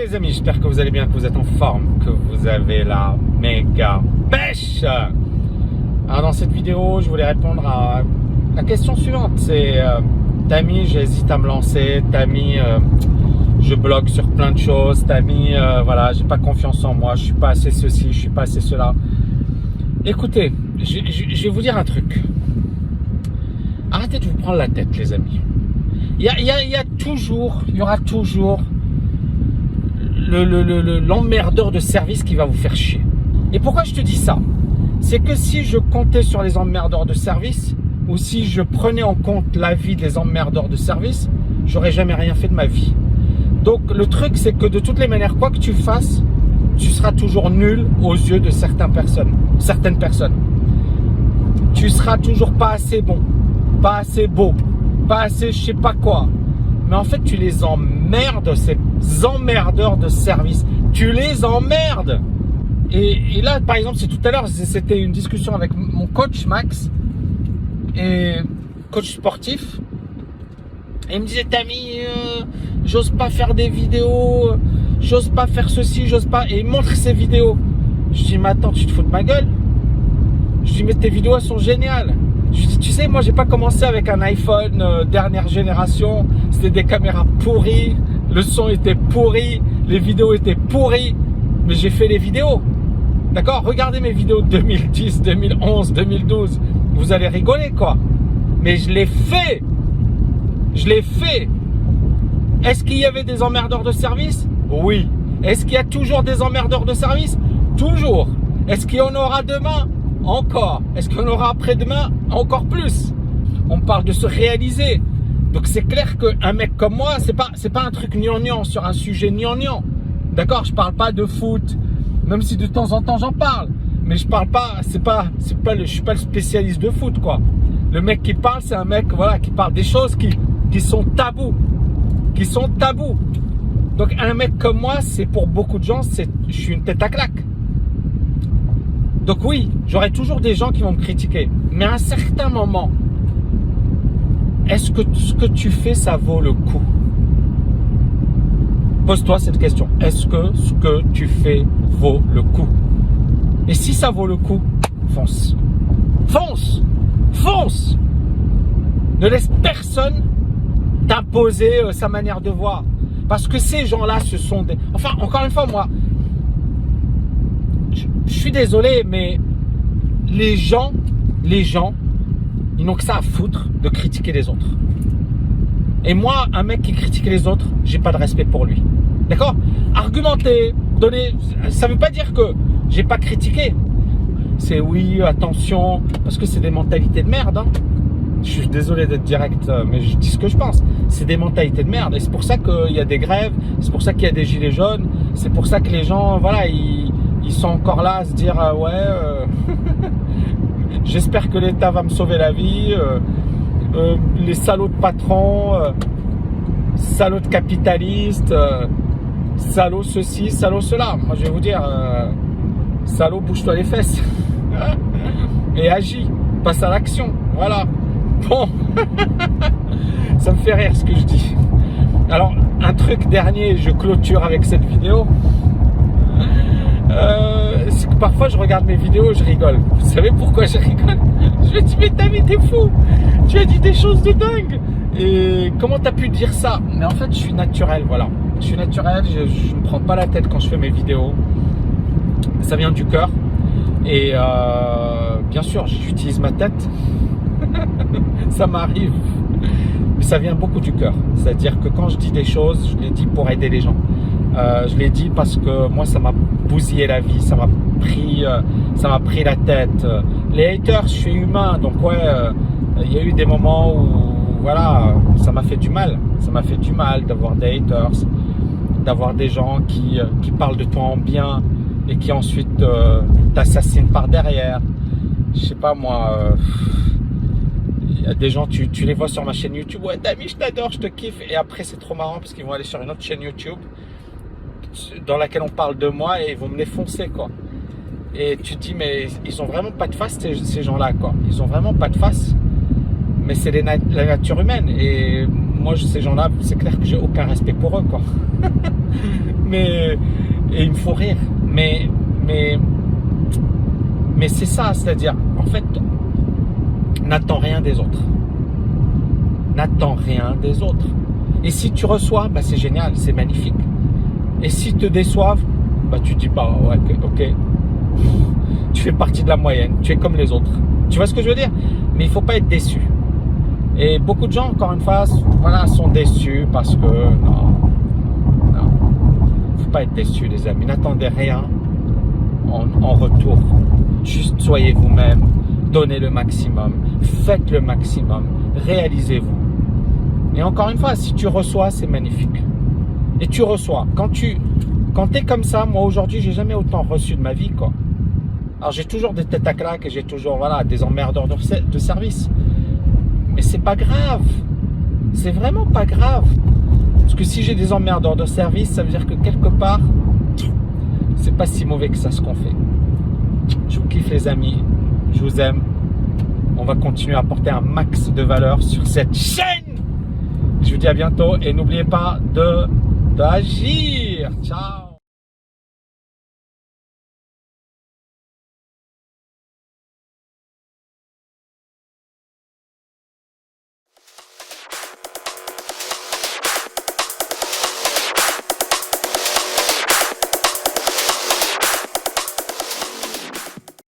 les amis, j'espère que vous allez bien, que vous êtes en forme, que vous avez la méga pêche. Alors dans cette vidéo, je voulais répondre à la question suivante. C'est Tammy, j'hésite à me lancer. Tammy, je bloque sur plein de choses. Tammy, voilà, j'ai pas confiance en moi. Je suis pas assez ceci, je suis pas assez cela. Écoutez, je vais vous dire un truc. Arrêtez de vous prendre la tête, les amis. Il y aura toujours l'emmerdeur de service qui va vous faire chier. Et pourquoi je te dis ça? C'est que si je comptais sur les emmerdeurs de service, ou si je prenais en compte l'avis des emmerdeurs de service, j'aurais jamais rien fait de ma vie. Donc le truc, c'est que de toutes les manières, quoi que tu fasses, tu seras toujours nul aux yeux de certaines personnes. Tu seras toujours pas assez bon, pas assez beau, pas assez je sais pas quoi. Mais en fait, tu les emmerdes, ces emmerdeurs de service. Tu les emmerdes. Et là, par exemple, c'est tout à l'heure, c'était une discussion avec mon coach Max, et coach sportif. Et il me disait, Tammy, j'ose pas faire des vidéos, j'ose pas faire ceci, j'ose pas. Et il montre ses vidéos. Je dis, mais attends, tu te fous de ma gueule? Je dis, mais tes vidéos, elles sont géniales. Je dis, tu sais, moi, j'ai pas commencé avec un iPhone dernière génération. C'était des caméras pourries, le son était pourri, les vidéos étaient pourries. Mais j'ai fait les vidéos. D'accord? Regardez mes vidéos de 2010, 2011, 2012. Vous allez rigoler, quoi. Mais je l'ai fait. Je l'ai fait. Est-ce qu'il y avait des emmerdeurs de service? Oui. Est-ce qu'il y a toujours des emmerdeurs de service? Toujours. Est-ce qu'il y en aura demain? Encore. Est-ce qu'il y en aura après-demain? Encore plus. On parle de se réaliser. Donc c'est clair qu'un mec comme moi, c'est pas un truc gnangnan sur un sujet gnangnan. D'accord? Je parle pas de foot, même si de temps en temps j'en parle. Mais je parle pas, je suis pas le spécialiste de foot, quoi. Le mec qui parle, c'est un mec, voilà, qui parle des choses qui sont tabous. Qui sont tabous. Donc un mec comme moi, c'est pour beaucoup de gens, je suis une tête à claque. Donc oui, j'aurai toujours des gens qui vont me critiquer. Mais à un certain moment, est-ce que ce que tu fais, ça vaut le coup? Pose-toi cette question. Est-ce que ce que tu fais vaut le coup? Et si ça vaut le coup, fonce. Fonce! Fonce! Ne laisse personne t'imposer sa manière de voir. Parce que ces gens-là, ce sont des... Enfin, encore une fois, moi, je suis désolé, mais les gens, ils n'ont que ça à foutre de critiquer les autres. Et moi, un mec qui critique les autres, j'ai pas de respect pour lui. D'accord? Argumenter, donner, ça veut pas dire que j'ai pas critiqué. C'est oui, attention, parce que c'est des mentalités de merde. Hein. Je suis désolé d'être direct, mais je dis ce que je pense. C'est des mentalités de merde. Et c'est pour ça qu'il y a des grèves, c'est pour ça qu'il y a des gilets jaunes, c'est pour ça que les gens, voilà, ils sont encore là à se dire, j'espère que l'État va me sauver la vie. Les salauds de patrons, salauds de capitalistes, salauds ceci, salauds cela. Moi je vais vous dire, salaud, bouge-toi les fesses et agis, passe à l'action. Voilà. Bon, ça me fait rire ce que je dis. Alors un truc dernier, je clôture avec cette vidéo. C'est que parfois je regarde mes vidéos et je rigole. Vous savez pourquoi je rigole? Je me dis, mais Tammy, t'es fou, tu as dit des choses de dingue, et comment t'as pu dire ça? Mais en fait je suis naturel, voilà. Je suis naturel, je me prends pas la tête quand je fais mes vidéos. Ça vient du cœur. Et bien sûr j'utilise ma tête. Ça m'arrive. Mais ça vient beaucoup du cœur. C'est-à-dire que quand je dis des choses, je les dis pour aider les gens. Je l'ai dit parce que moi ça m'a bousillé la vie, ça m'a pris la tête. Les haters, je suis humain, donc ouais, il y a eu des moments où voilà, ça m'a fait du mal. Ça m'a fait du mal d'avoir des haters, d'avoir des gens qui parlent de toi en bien et qui ensuite t'assassinent par derrière. Je sais pas moi. Il y a des gens, tu les vois sur ma chaîne YouTube, ouais Tammy, je t'adore, je te kiffe, et après c'est trop marrant parce qu'ils vont aller sur une autre chaîne YouTube dans laquelle on parle de moi et ils vont me défoncer, quoi. Et tu te dis, mais ils ont vraiment pas de face, ces gens-là, quoi. Ils ont vraiment pas de face, mais c'est la nature humaine. Et moi, ces gens-là, c'est clair que j'ai aucun respect pour eux, quoi. mais et il me faut rire. Mais c'est ça, c'est-à-dire, en fait, n'attends rien des autres. N'attends rien des autres. Et si tu reçois, bah c'est génial, c'est magnifique. Et si te déçoivent, bah tu dis bah ouais, ok, tu fais partie de la moyenne, tu es comme les autres. Tu vois ce que je veux dire? Mais il faut pas être déçu. Et beaucoup de gens, encore une fois, voilà, sont déçus parce que non, faut pas être déçu, les amis. N'attendez rien en retour. Juste soyez vous-même, donnez le maximum, faites le maximum, réalisez-vous. Et encore une fois, si tu reçois, c'est magnifique. Et tu reçois. Quand tu es comme ça, moi aujourd'hui, j'ai jamais autant reçu de ma vie, quoi. Alors j'ai toujours des têtes à claques et j'ai toujours voilà, des emmerdeurs de service. Mais c'est pas grave. C'est vraiment pas grave. Parce que si j'ai des emmerdeurs de service, ça veut dire que quelque part, c'est pas si mauvais que ça ce qu'on fait. Je vous kiffe les amis. Je vous aime. On va continuer à apporter un max de valeur sur cette chaîne. Je vous dis à bientôt et n'oubliez pas d'agir. Ciao.